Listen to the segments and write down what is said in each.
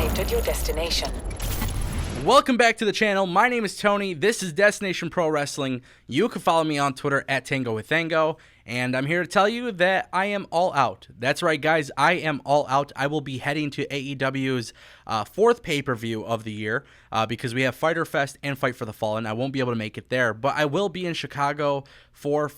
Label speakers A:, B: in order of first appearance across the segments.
A: arrived at your destination.
B: Welcome back to the channel. My name is Tony. This is Destination Pro Wrestling. You can follow me on Twitter at Tango with Tango. And I'm here to tell you that I am all out. That's right, guys. I am all out. I will be heading to AEW's fourth pay-per-view of the year because we have Fyter Fest and Fight for the Fallen. I won't be able to make it there, but I will be in Chicago for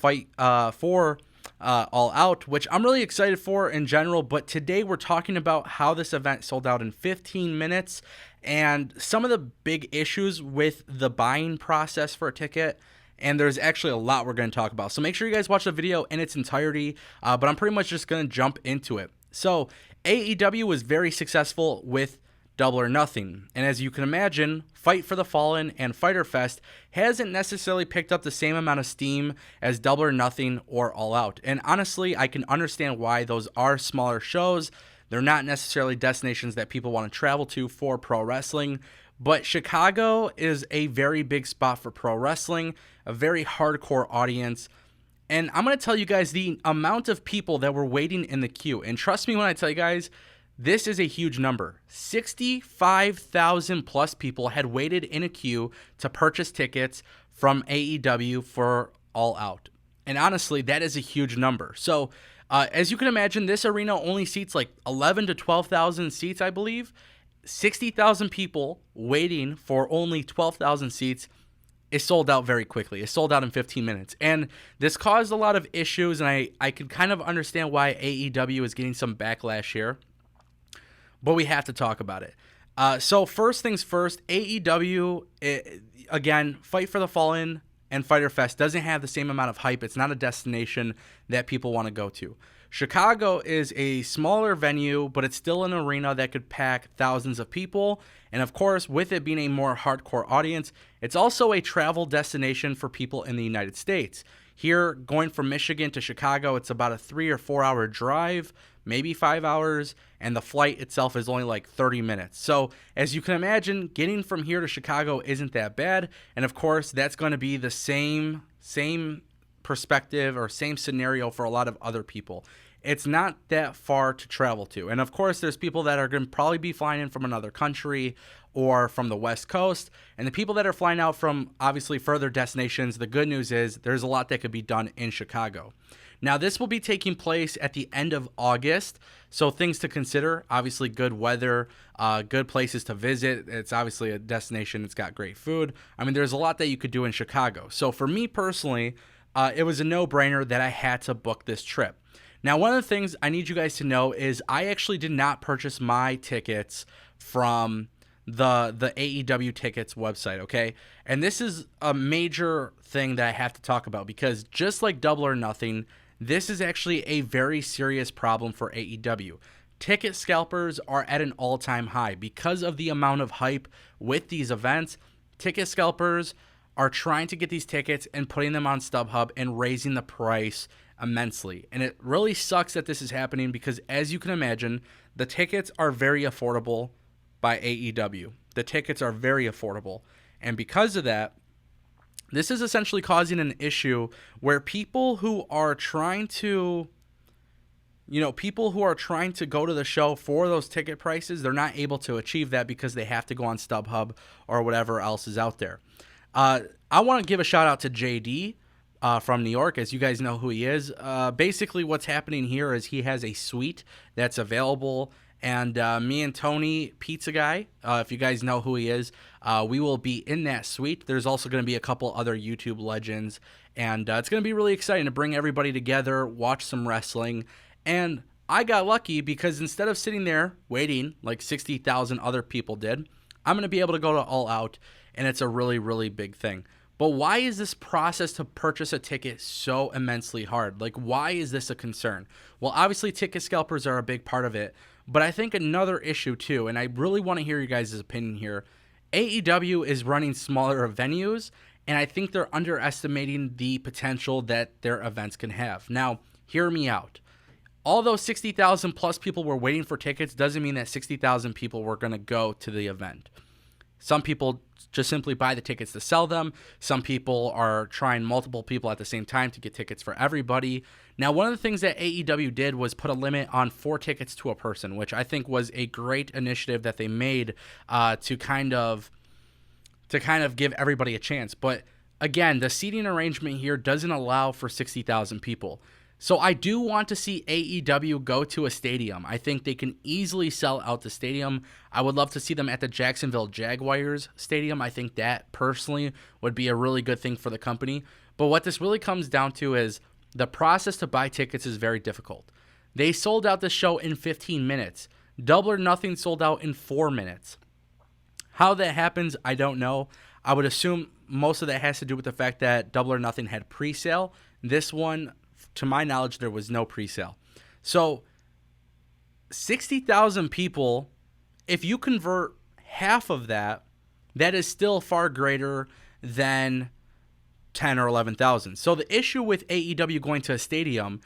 B: All Out, which I'm really excited for in general. But today we're talking about how this event sold out in 15 minutes and some of the big issues with the buying process for a ticket. And there's actually a lot we're going to talk about. So make sure you guys watch the video in its entirety, but I'm pretty much just going to jump into it. So AEW was very successful with Double or Nothing. And as you can imagine, Fight for the Fallen and Fyter Fest hasn't necessarily picked up the same amount of steam as Double or Nothing or All Out. And honestly, I can understand why. Those are smaller shows. They're not necessarily destinations that people want to travel to for pro wrestling. But Chicago is a very big spot for pro wrestling, a very hardcore audience. And I'm going to tell you guys the amount of people that were waiting in the queue. And trust me when I tell you guys, this is a huge number. 65,000 plus people had waited in a queue to purchase tickets from AEW for All Out. And honestly, that is a huge number. So as you can imagine, this arena only seats like 11 to 12,000 seats, I believe. 60,000 people waiting for only 12,000 seats is sold out very quickly. It's sold out in 15 minutes. And this caused a lot of issues, and I can kind of understand why AEW is getting some backlash here. But we have to talk about it. So first things first, AEW, again, Fight for the Fallen and Fyter Fest doesn't have the same amount of hype. It's not a destination that people want to go to. Chicago is a smaller venue, but it's still an arena that could pack thousands of people. And of course, with it being a more hardcore audience, it's also a travel destination for people in the United States. Here, going from Michigan to Chicago, it's about a 3 or 4 hour drive, maybe 5 hours, and the flight itself is only like 30 minutes. So as you can imagine, getting from here to Chicago isn't that bad. And of course, that's going to be the same perspective or same scenario for a lot of other people. It's not that far to travel to. And of course, there's people that are going to probably be flying in from another country or from the West Coast. And the people that are flying out from obviously further destinations, the good news is there's a lot that could be done in Chicago. Now, this will be taking place at the end of August. So things to consider, obviously good weather, good places to visit. It's obviously a destination. It's got great food. I mean, there's a lot that you could do in Chicago. So for me personally, it was a no-brainer that I had to book this trip. Now, one of the things I need you guys to know is I actually did not purchase my tickets from the AEW tickets website, okay? And this is a major thing that I have to talk about because just like Double or Nothing, this is actually a very serious problem for AEW. Ticket scalpers are at an all-time high because of the amount of hype with these events. Ticket scalpers are trying to get these tickets and putting them on StubHub and raising the price immensely. And it really sucks that this is happening because, as you can imagine, the tickets are very affordable by AEW. The tickets are very affordable. And because of that, this is essentially causing an issue where people who are trying to go to the show for those ticket prices, they're not able to achieve that because they have to go on StubHub or whatever else is out there. I want to give a shout out to JD from New York, as you guys know who he is. Basically, what's happening here is he has a suite that's available, and me and Tony, Pizza Guy, if you guys know who he is, we will be in that suite. There's also going to be a couple other YouTube legends, and it's going to be really exciting to bring everybody together, watch some wrestling, and I got lucky because instead of sitting there waiting like 60,000 other people did, I'm going to be able to go to All Out, and it's a really, really big thing. But why is this process to purchase a ticket so immensely hard? Like, why is this a concern? Well, obviously, ticket scalpers are a big part of it, but I think another issue too, and I really want to hear you guys' opinion here, AEW is running smaller venues, and I think they're underestimating the potential that their events can have. Now, hear me out. Although 60,000 plus people were waiting for tickets doesn't mean that 60,000 people were going to go to the event. Some people just simply buy the tickets to sell them. Some people are trying multiple people at the same time to get tickets for everybody. Now, one of the things that AEW did was put a limit on 4 tickets to a person, which I think was a great initiative that they made to kind of give everybody a chance. But again, the seating arrangement here doesn't allow for 60,000 people. So I do want to see AEW go to a stadium. I think they can easily sell out the stadium. I would love to see them at the Jacksonville Jaguars stadium. I think that personally would be a really good thing for the company. But what this really comes down to is the process to buy tickets is very difficult. They sold out the show in 15 minutes. Double or Nothing sold out in 4 minutes. How that happens, I don't know. I would assume most of that has to do with the fact that Double or Nothing had pre-sale. This one, to my knowledge, there was no pre-sale. So 60,000 people, if you convert half of that, that is still far greater than 10 or 11,000. So the issue with AEW going to a stadium,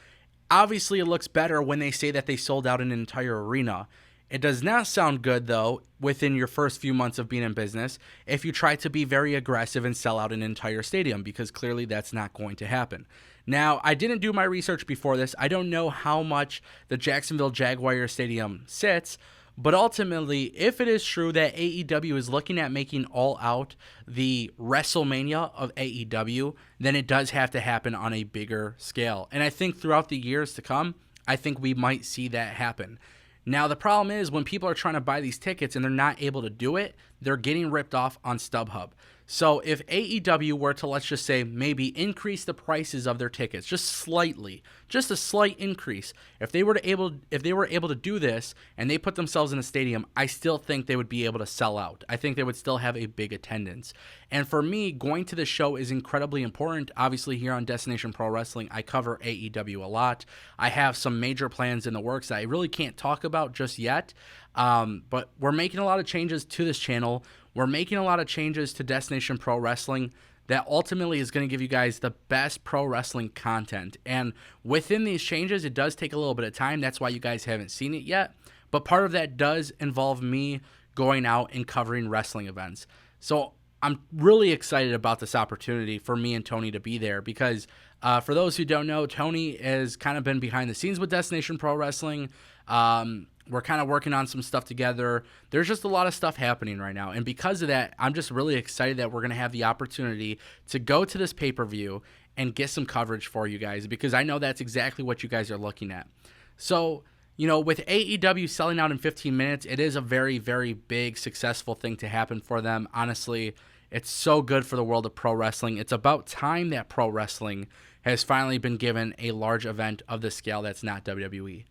B: obviously it looks better when they say that they sold out an entire arena. It does not sound good, though, within your first few months of being in business if you try to be very aggressive and sell out an entire stadium, because clearly that's not going to happen. Now, I didn't do my research before this. I don't know how much the Jacksonville Jaguars Stadium sits, but ultimately, if it is true that AEW is looking at making All Out the WrestleMania of AEW, then it does have to happen on a bigger scale. And I think throughout the years to come, I think we might see that happen. Now, the problem is when people are trying to buy these tickets and they're not able to do it, they're getting ripped off on StubHub. So if AEW were to, let's just say, maybe increase the prices of their tickets just slightly, just a slight increase, if they were able to do this and they put themselves in a stadium, I still think they would be able to sell out. I think they would still have a big attendance. And for me, going to the show is incredibly important. Obviously, here on Destination Pro Wrestling, I cover AEW a lot. I have some major plans in the works that I really can't talk about just yet. But we're making a lot of changes to this channel. We're making a lot of changes to Destination Pro Wrestling that ultimately is going to give you guys the best pro wrestling content. And within these changes, it does take a little bit of time. That's why you guys haven't seen it yet. But part of that does involve me going out and covering wrestling events. So I'm really excited about this opportunity for me and Tony to be there because for those who don't know, Tony has kind of been behind the scenes with Destination Pro Wrestling. We're kind of working on some stuff together. There's just a lot of stuff happening right now. And because of that, I'm just really excited that we're going to have the opportunity to go to this pay-per-view and get some coverage for you guys because I know that's exactly what you guys are looking at. So, you know, with AEW selling out in 15 minutes, it is a very, very big, successful thing to happen for them. Honestly, it's so good for the world of pro wrestling. It's about time that pro wrestling has finally been given a large event of this scale that's not WWE.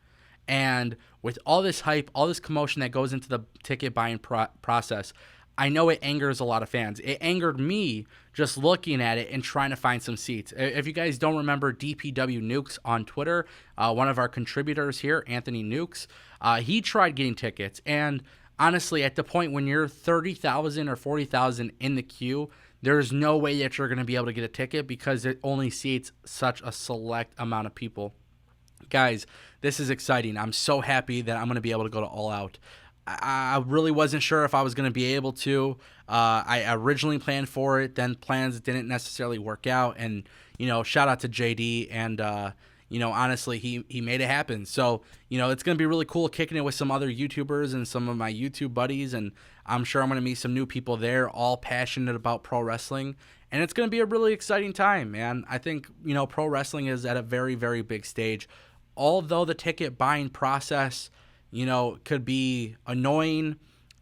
B: And with all this hype, all this commotion that goes into the ticket buying process, I know it angers a lot of fans. It angered me just looking at it and trying to find some seats. If you guys don't remember DPW Nukes on Twitter, one of our contributors here, Anthony Nukes, he tried getting tickets. And honestly, at the point when you're 30,000 or 40,000 in the queue, there's no way that you're going to be able to get a ticket because it only seats such a select amount of people. Guys, this is exciting. I'm so happy that I'm going to be able to go to All Out. I really wasn't sure if I was going to be able to. I originally planned for it, then plans didn't necessarily work out. And, you know, shout out to JD. And, you know, honestly, he made it happen. So, you know, it's going to be really cool kicking it with some other YouTubers and some of my YouTube buddies. And I'm sure I'm going to meet some new people there, all passionate about pro wrestling. And it's going to be a really exciting time, man. I think, you know, pro wrestling is at a very, very big stage. Although the ticket buying process, you know, could be annoying,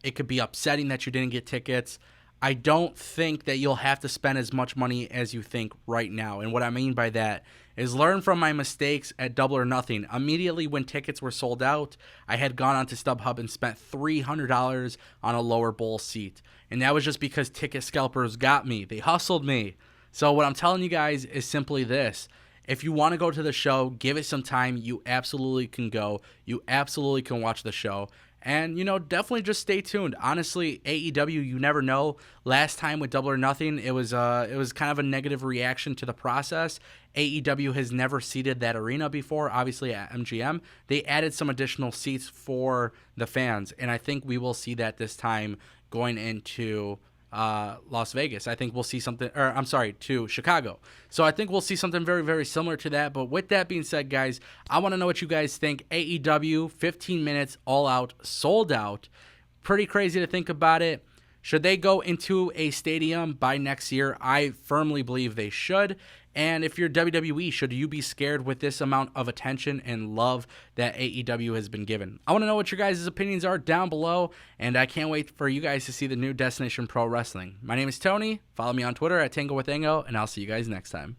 B: it could be upsetting that you didn't get tickets, I don't think that you'll have to spend as much money as you think right now. And what I mean by that is learn from my mistakes at Double or Nothing. Immediately when tickets were sold out, I had gone onto StubHub and spent $300 on a lower bowl seat. And that was just because ticket scalpers got me. They hustled me. So what I'm telling you guys is simply this. If you want to go to the show, give it some time. You absolutely can go. You absolutely can watch the show. And, definitely just stay tuned. Honestly, AEW, you never know. Last time with Double or Nothing, it was kind of a negative reaction to the process. AEW has never seated that arena before, obviously at MGM. They added some additional seats for the fans, and I think we will see that this time going into Las Vegas. I think we'll see something, to Chicago. So I think we'll see something very, very similar to that. But with that being said, guys, I want to know what you guys think. AEW, 15 minutes, all out, sold out. Pretty crazy to think about it. Should they go into a stadium by next year? I firmly believe they should. And if you're WWE, should you be scared with this amount of attention and love that AEW has been given? I want to know what your guys' opinions are down below, and I can't wait for you guys to see the new Destination Pro Wrestling. My name is Tony. Follow me on Twitter at Tango with Ango, and I'll see you guys next time.